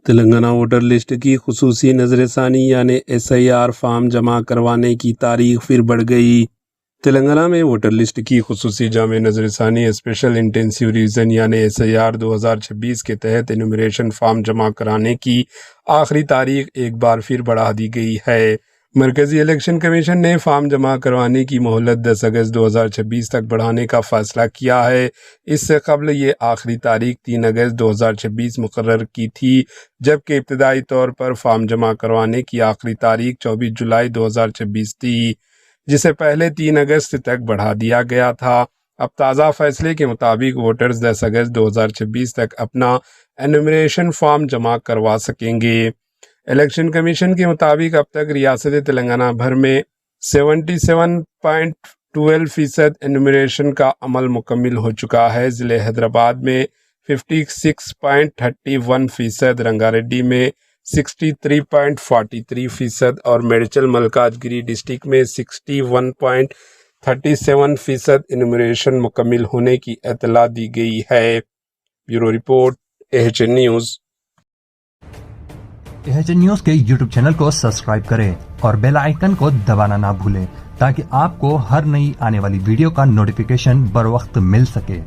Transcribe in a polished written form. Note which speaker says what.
Speaker 1: Telangana voter list کی خصوصی نظر ثانی یعنی SIR فارم جمع کروانے کی تاریخ پھر بڑھ گئی۔ تلنگانہ میں ووٹر لسٹ کی خصوصی جامع نظر ثانی اسپیشل انٹینسیو ریویژن یعنی SIR 2026 کے تحت انومریشن فارم جمع کرانے کی آخری تاریخ ایک بار پھر بڑھا دی گئی ہے۔ مرکزی الیکشن کمیشن نے فارم جمع کروانے کی مہلت 10 اگست 2026 تک بڑھانے کا فیصلہ کیا ہے۔ اس سے قبل یہ آخری تاریخ 3 اگست 2026 مقرر کی تھی، جبکہ ابتدائی طور پر فارم جمع کروانے کی آخری تاریخ 24 جولائی 2026 تھی، جسے پہلے 3 اگست تک بڑھا دیا گیا تھا۔ اب تازہ فیصلے کے مطابق ووٹرز 10 اگست 2026 تک اپنا انومریشن فارم جمع کروا سکیں گے۔ الیکشن کمیشن کے مطابق اب تک ریاست تلنگانہ بھر میں 77.12% انومریشن کا عمل مکمل ہو چکا ہے۔ ضلع حیدرآباد میں 56.31%، رنگا ریڈی میں 63.43% اور میڈچل ملکاج گری ڈسٹرکٹ میں 61.37% انومریشن مکمل ہونے کی اطلاع دی گئی ہے۔ Bureau report AHN news.
Speaker 2: AHN news کے YouTube چینل کو سبسکرائب کریں اور بیل آئیکن کو دبانا نہ بھولیں تاکہ آپ کو ہر نئی آنے والی ویڈیو کا نوٹیفیکیشن بر وقت مل سکے۔